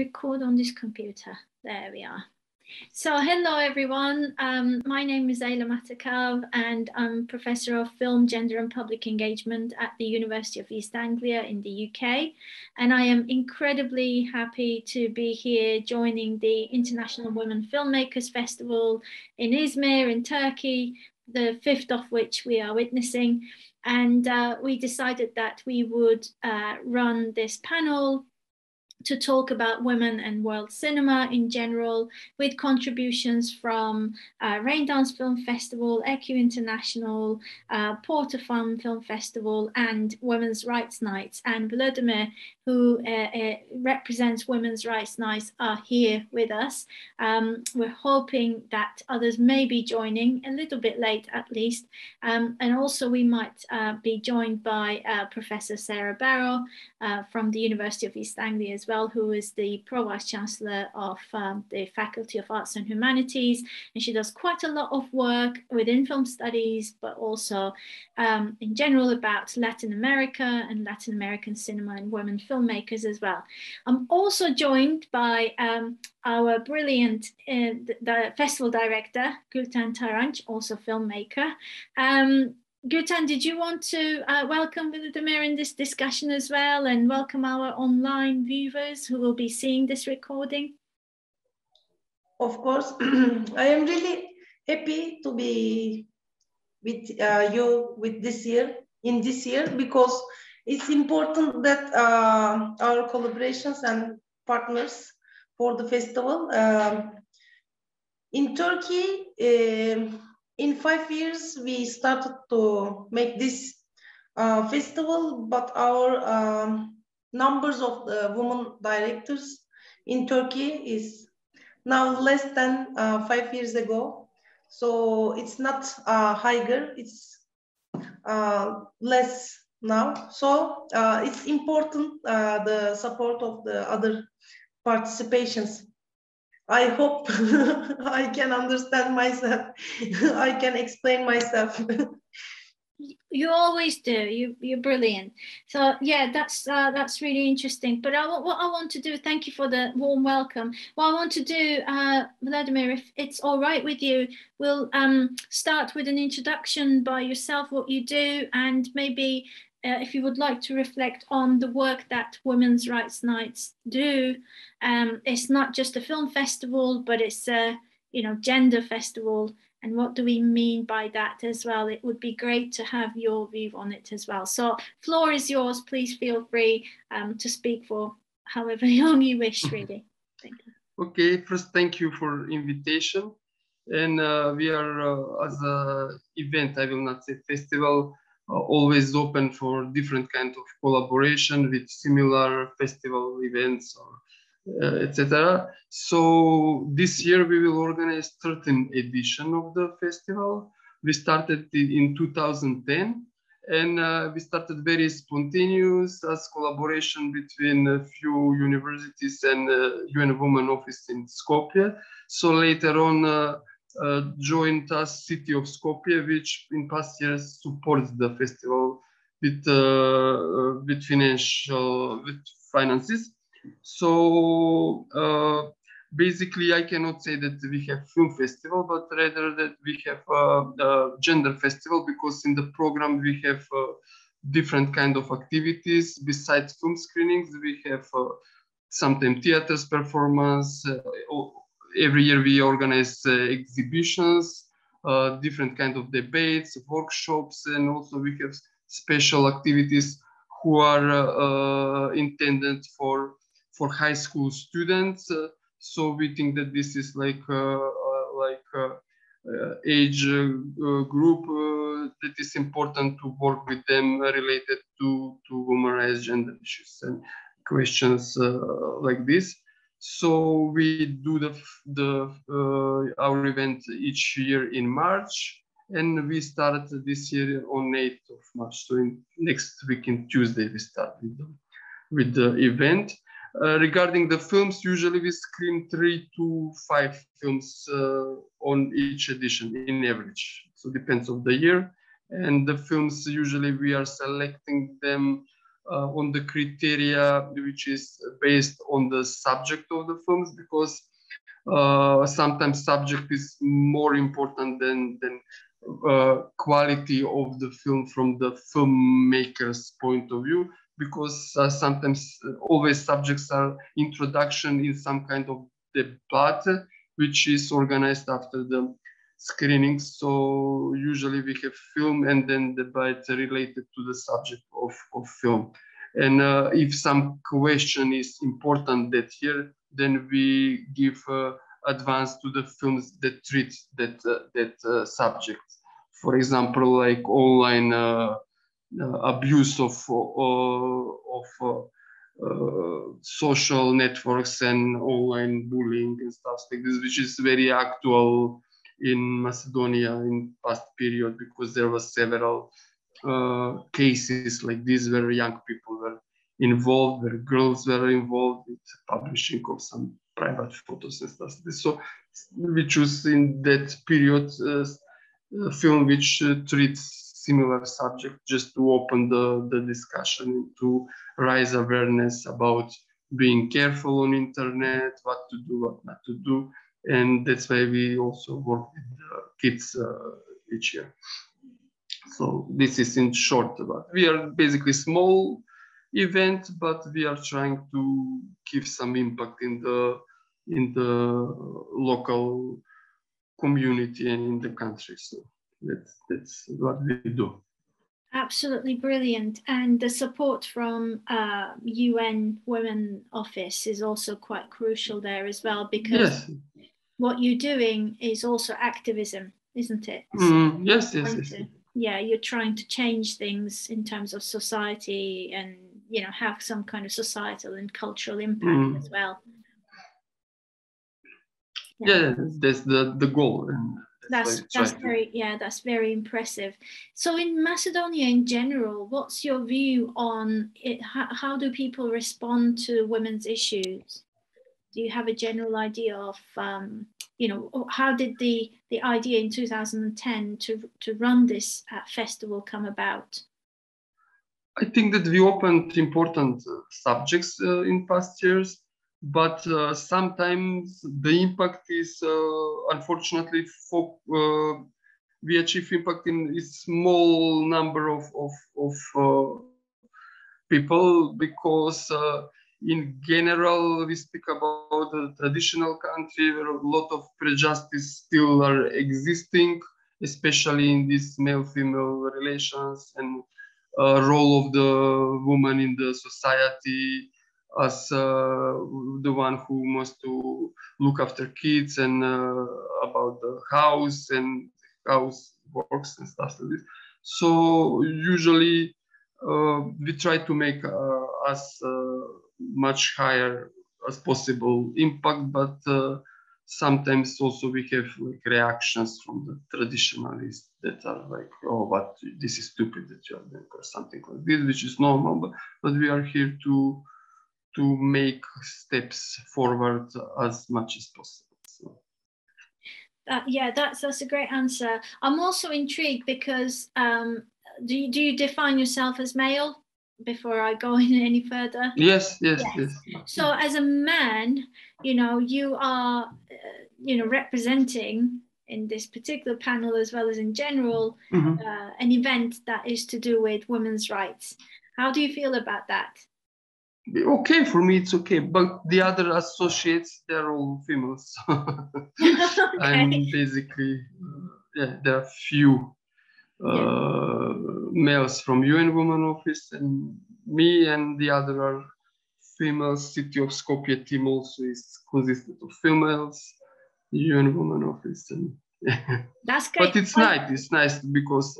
record on this computer. There we are. So hello everyone, my name is Eylem Atakav and I'm Professor of Film, Gender and Public Engagement at the University of East Anglia in the UK. And I am incredibly happy to be here joining the International Women Filmmakers Festival in Izmir in Turkey, the 5th of which we are witnessing. And we decided that we would run this panel to talk about women and world cinema in general, with contributions from Raindance Film Festival, EQ International, Porta Film Festival, and Women's Rights Nights. And Vladimir, who represents Women's Rights Nights, are here with us. We're hoping that others may be joining, a little bit late at least. And also we might be joined by Professor Sarah Barrow from the University of East Anglia as well, who is the Pro-Vice Chancellor of the Faculty of Arts and Humanities. And she does quite a lot of work within film studies, but also in general about Latin America and Latin American cinema and women filmmakers as well. I'm also joined by our brilliant the festival director, Gülten Taranç, also filmmaker. Gülten, did you want to welcome Vladimir in this discussion as well, and welcome our online viewers who will be seeing this recording? Of course, I am really happy to be with you with this year, because it's important that our collaborations and partners for the festival in Turkey. In 5 years, we started to make this festival, but our numbers of the women directors in Turkey is now less than 5 years ago. So it's not higher, it's less now. So it's important the support of the other participations. I hope I can understand myself. I can explain myself. You always do. You're brilliant. So yeah, that's really interesting. But what I want to do, thank you for the warm welcome. What I want to do, Vladimir, if it's all right with you, we'll start with an introduction by yourself, what you do, and maybe if you would like to reflect on the work that Women's Rights Nights do. It's not just a film festival, but it's a gender festival. And what do we mean by that as well? It would be great to have your view on it as well. So floor is yours. Please feel free to speak for however long you wish, really. Thank you. Okay, first, thank you for invitation. And we are, as an event, I will not say festival, always open for different kind of collaboration with similar festival events or etc. So this year we will organize 13th edition of the festival. We started in 2010, and we started very spontaneous as collaboration between a few universities and UN Women Office in Skopje. So later on joined us City of Skopje, which in past years supports the festival with finances. So basically, I cannot say that we have film festival, but rather that we have a gender festival, because in the program we have different kind of activities. Besides film screenings, we have sometimes theaters performance. Every year we organize exhibitions, different kind of debates, workshops, and also we have special activities who are intended for high school students. So we think that this is like age group that is important to work with them related to women rights, gender issues, and questions like this. So we do our event each year in March, and we start this year on 8th of March. So next week in Tuesday we start with the event. Regarding the films, usually we screen 3 to 5 films on each edition in average. So depends on the year. And the films, usually we are selecting them on the criteria which is based on the subject of the films, because sometimes subject is more important than quality of the film from the filmmaker's point of view, because sometimes always subjects are introduction in some kind of debate which is organized after the screening. So usually we have film and then debate related to the subject of film. And if some question is important that here, then we give advance to the films that treat that subject. For example, like online abuse of social networks and online bullying and stuff like this, which is very actual in Macedonia in past period, because there was several cases like this where young people were involved, where girls were involved with publishing of some private photos and stuff. So we choose in that period a film which treats similar subject, just to open the discussion, to raise awareness about being careful on internet, what to do, what not to do. And that's why we also work with kids each year. So this is in short about. We are basically small event, but we are trying to give some impact in the local community and in the country. So that's what we do. Absolutely brilliant. And the support from UN Women Office is also quite crucial there as well, because yes, what you're doing is also activism, isn't it? So yes. Yeah, you're trying to change things in terms of society and, you know, have some kind of societal and cultural impact as well. Yeah, that's the goal. And that's very impressive. So in Macedonia in general, what's your view on it? How do people respond to women's issues? Do you have a general idea of, you know, how did the idea in 2010 to run this festival come about? I think that we opened important subjects in past years, but sometimes the impact is, unfortunately, we achieve impact in a small number of people, because in general, we speak about the traditional country where a lot of prejudice still are existing, especially in these male-female relations and role of the woman in the society as the one who must to look after kids and about the house and house works and stuff like this. So usually we try to make us much higher as possible impact, but sometimes also we have like reactions from the traditionalists that are like, oh, what, this is stupid that you are doing, or something like this, which is normal, but we are here to make steps forward as much as possible. So. Yeah, that's a great answer. I'm also intrigued because do you define yourself as male? Before I go in any further? Yes. So as a man, you know, you are, you know, representing in this particular panel as well as in general, an event that is to do with women's rights. How do you feel about that? Okay, for me it's okay, but the other associates, they're all females. Okay. I'm basically, there are few males from UN Women Office and me, and the other are females. City of Skopje team also is consisted of females, UN Women Office. And that's great. But it's nice. It's nice because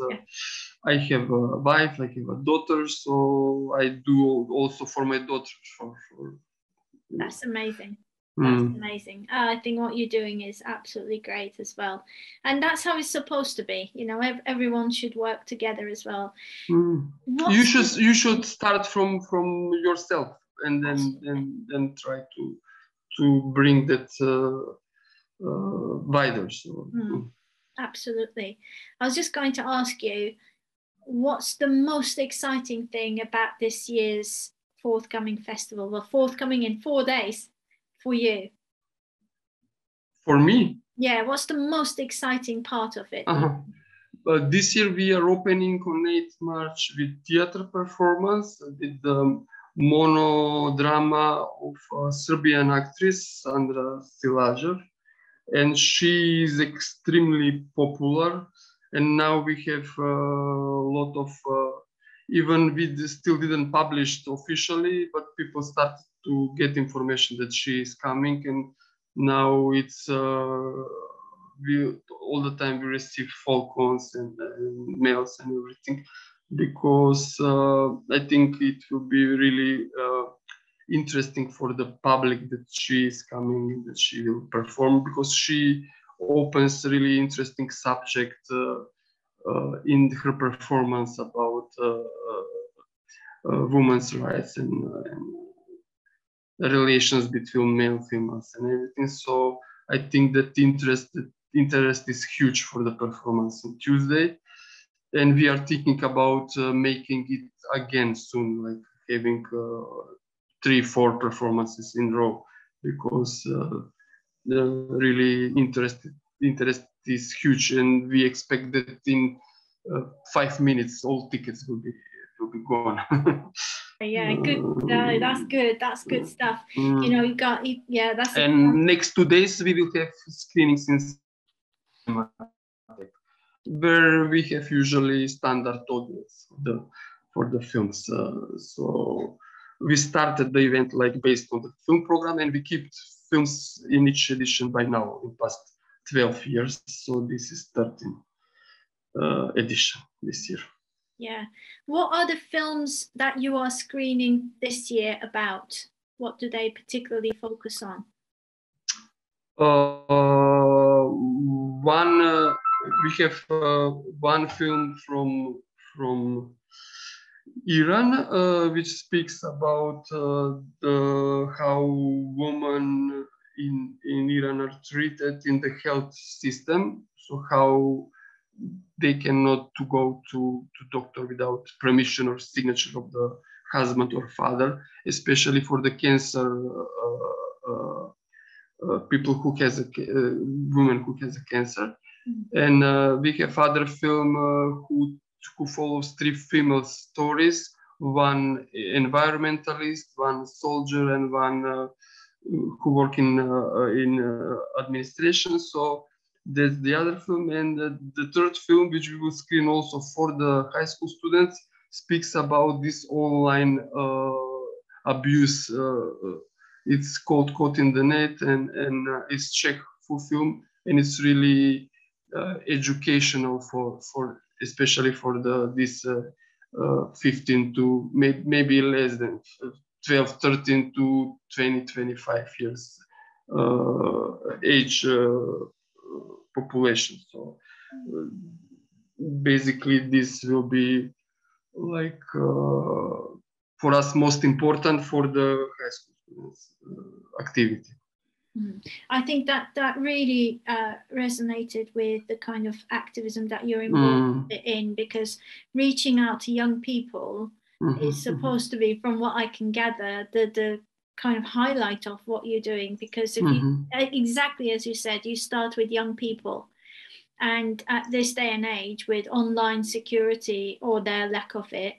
I have a wife, I have a daughter, so I do also for my daughter. That's amazing. That's amazing. I think what you're doing is absolutely great as well, and that's how it's supposed to be. You know, everyone should work together as well. You should start from yourself, and then try to bring that wider. So. Absolutely. I was just going to ask you, what's the most exciting thing about this year's forthcoming festival? Well, forthcoming in 4 days for you. For me? Yeah, what's the most exciting part of it? This year we are opening on 8th March with theater performance with the monodrama of a Serbian actress, Sandra Stilajer. And she is extremely popular. And now we have a lot of, even we still didn't publish officially, but people started to get information that she is coming. And now it's, all the time we receive phone calls and mails and everything, because I think it will be really interesting for the public that she is coming and that she will perform, because she opens really interesting subject in her performance about women's rights and the relations between male and females and everything. So I think that interest is huge for the performance on Tuesday, and we are thinking about making it again soon, like having 3-4 performances in a row, because the really interest is huge, and we expect that in 5 minutes all tickets will be gone. Yeah, good. That's good stuff. You know, you got, yeah, that's. And next 2 days we will have screenings in where we have usually standard audience for the films. So we started the event like based on the film program, and we keep films in each edition by now in past 12 years. So this is 13th edition this year. Yeah. What are the films that you are screening this year about? What do they particularly focus on? We have one film from Iran, which speaks about how women in Iran are treated in the health system. So how they cannot to go to doctor without permission or signature of the husband or father, especially for the cancer people who has a women who has a cancer. And we have other film who follows 3 female stories, one environmentalist, one soldier, and one who work in administration. So that's the other film. And the third film, which we will screen also for the high school students, speaks about this online abuse. It's called Caught in the Net, and it's Czech full film, and it's really educational for especially for this 15 to maybe less than 12, 13 to 20, 25 years age population. So basically this will be like for us most important for the high school students activity. I think that really resonated with the kind of activism that you're involved in, because reaching out to young people is supposed to be, from what I can gather, the kind of highlight of what you're doing. Because if you, exactly as you said, you start with young people, and at this day and age with online security or their lack of it,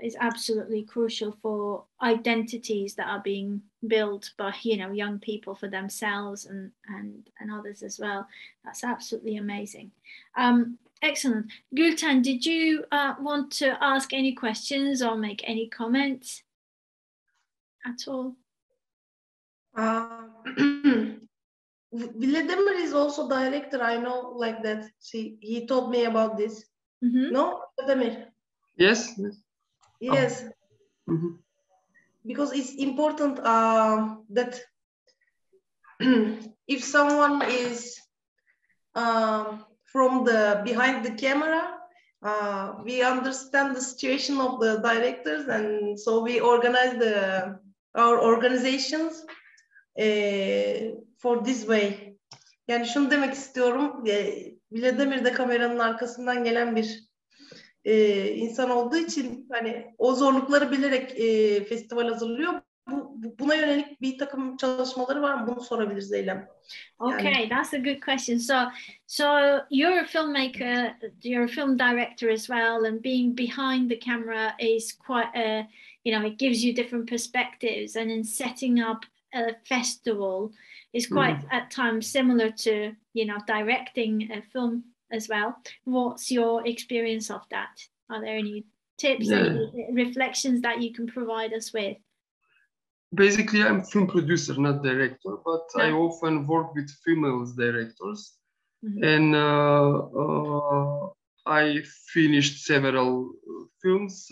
is absolutely crucial for identities that are being built by, you know, young people for themselves and others as well. That's absolutely amazing. Excellent. Gülten, did you want to ask any questions or make any comments at all? Vladimir is also director, I know, like that. He told me about this. No, Vladimir? Yes. Yes. Because it's important that if someone is from the behind the camera, we understand the situation of the directors, and so we organize our organizations for this way. Yani şunu demek istiyorum, Vladimir de kameranın arkasından gelen bir insan olduğu için hani o zorlukları bilerek festival hazırlıyor. Buna yönelik bir takım çalışmaları var mı? Bunu sorabiliriz Eylem. Okay, that's a good question. So you're a filmmaker, you're a film director as well, and being behind the camera is quite a, it gives you different perspectives, and in setting up a festival is quite at times similar to, directing a film as well. What's your experience of that? Are there any tips, any reflections that you can provide us with? Basically, I'm a film producer, not director, but I often work with female directors. And I finished several films.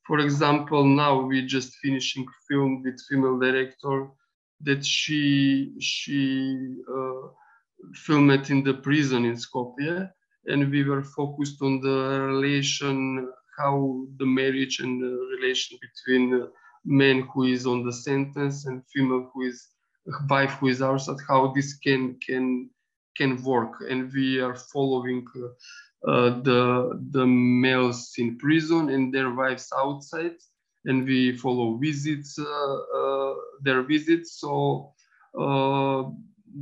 For example, now we're just finishing film with female director that she filmed in the prison in Skopje, and we were focused on the relation, how the marriage and the relation between man who is on the sentence and female who is wife who is outside, how this can work. And we are following the males in prison and their wives outside, and we follow their visits. So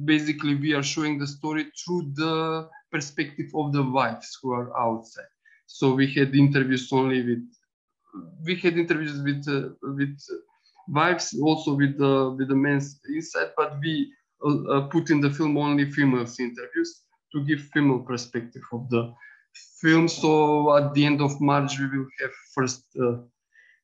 basically we are showing the story through the perspective of the wives who are outside. So we had interviews with wives, also with the men inside, but we put in the film only females interviews to give female perspective of the film. So at the end of March we will have first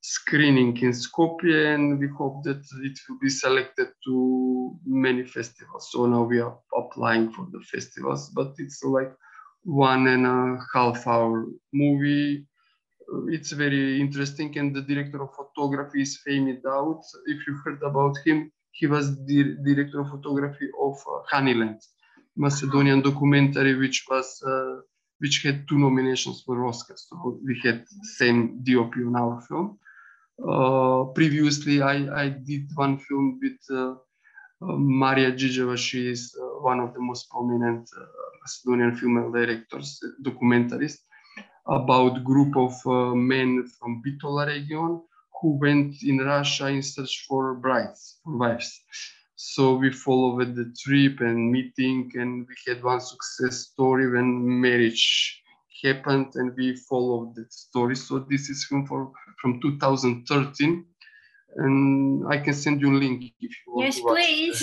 screening in Skopje, and we hope that it will be selected to many festivals. So now we are applying for the festivals, but it's like 1.5 hour movie. It's very interesting, and the director of photography is Fehmi Daud. If you heard about him, he was the director of photography of Honeyland, Macedonian documentary, which had 2 nominations for Oscars. So we had same DOP on our film. Previously, I did one film with Maria Djidjeva. She is one of the most prominent Macedonian female directors, documentarists, about group of men from Bitola region who went in Russia in search for brides, for wives. So we followed the trip and meeting, and we had one success story when marriage happened, and we followed that story. So this is film from 2013, and I can send you a link if you want to watch. Yes, please.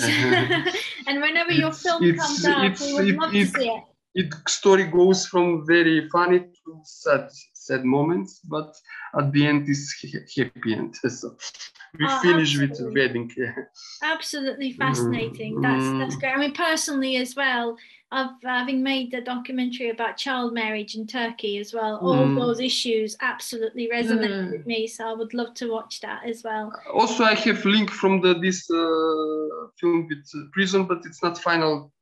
And whenever your film comes out, we would love to see it. Story goes from very funny to sad moments, but at the end is happy end. So we finish with the wedding. Absolutely fascinating. That's great. I mean, personally as well, having made the documentary about child marriage in Turkey as well, all those issues absolutely resonate with me. So I would love to watch that as well. Also, I have link from this film with prison, but it's not final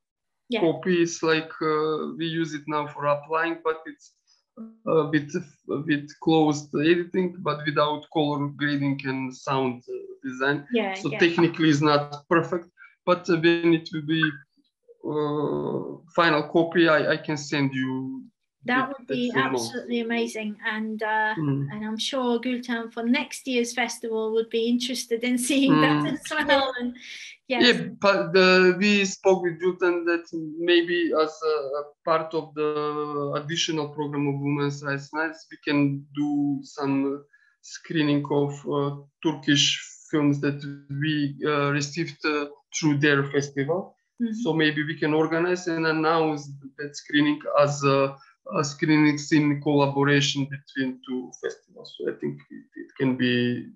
copy. It's like we use it now for applying, but it's a bit closed editing, but without color grading and sound design. So technically it's not perfect, but when it will be final copy, I can send you. That would be absolutely amazing, and I'm sure Gülten for next year's festival would be interested in seeing that as well. And but we spoke with Gülten that maybe as a part of the additional program of Women's Rights Nights, we can do some screening of Turkish films that we received through their festival. So maybe we can organize and announce that screening as screenings in collaboration between 2 festivals. So I think it can be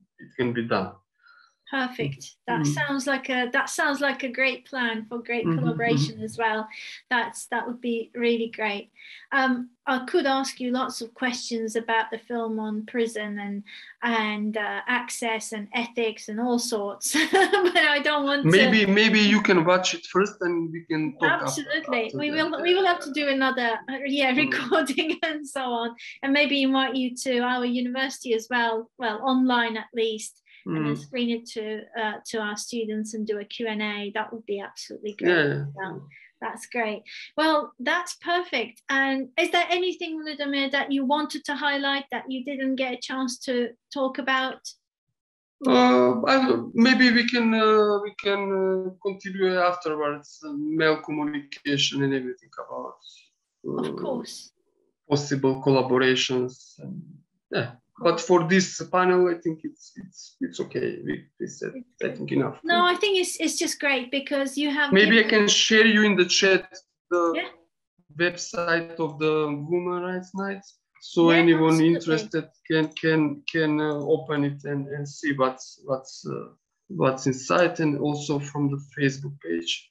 done. Perfect. That sounds like a great plan for great collaboration as well. That would be really great. I could ask you lots of questions about the film on prison and access and ethics and all sorts, but I don't want to. Maybe you can watch it first and we can talk. Absolutely. After we will have to do another recording and so on, and maybe invite you to our university as well online at least. And then screen it to our students and do a Q&A. That would be absolutely great. That's great. Well, that's perfect. And is there anything, Vladimir, that you wanted to highlight that you didn't get a chance to talk about? Maybe we can continue afterwards, mail communication and everything about of course, possible collaborations. And, yeah, but for this panel, I think it's okay. We said, I think, enough. No, I think it's just great because you have. Maybe I can share you in the chat the website of the Women Rights Nights. So anyone interested can open it and see what's inside, and also from the Facebook page.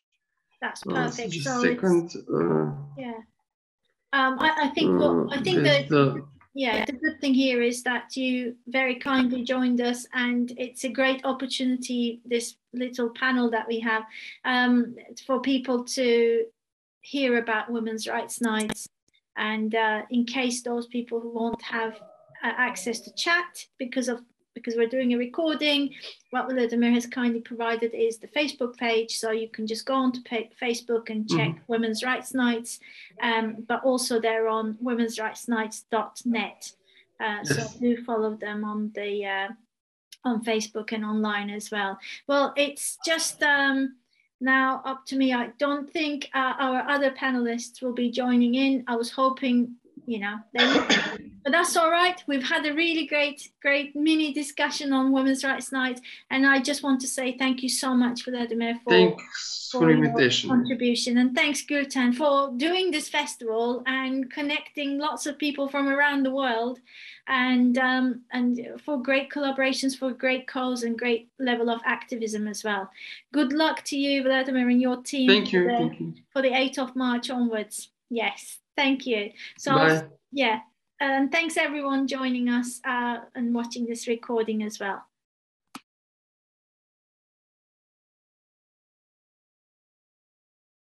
That's perfect. Just a second. I think that the good thing here is that you very kindly joined us, and it's a great opportunity, this little panel that we have, for people to hear about Women's Rights Nights. And in case those people who won't have access to chat because we're doing a recording, what Vladimir has kindly provided is the Facebook page, so you can just go on to Facebook and check Women's Rights Nights, but also they're on womensrightsnights.net. So do follow them on the on Facebook and online as well. Well, it's just now up to me. I don't think our other panelists will be joining in. I was hoping, they would, but that's all right. We've had a really great mini discussion on Women's Rights Night, and I just want to say thank you so much, Vladimir, for invitation, contribution, and thanks, Gülten, for doing this festival and connecting lots of people from around the world, and for great collaborations, for great cause and great level of activism as well. Good luck to you, Vladimir, and your team. Thank you. For the 8th of March onwards. Yes, thank you. So bye. And thanks everyone joining us and watching this recording as well.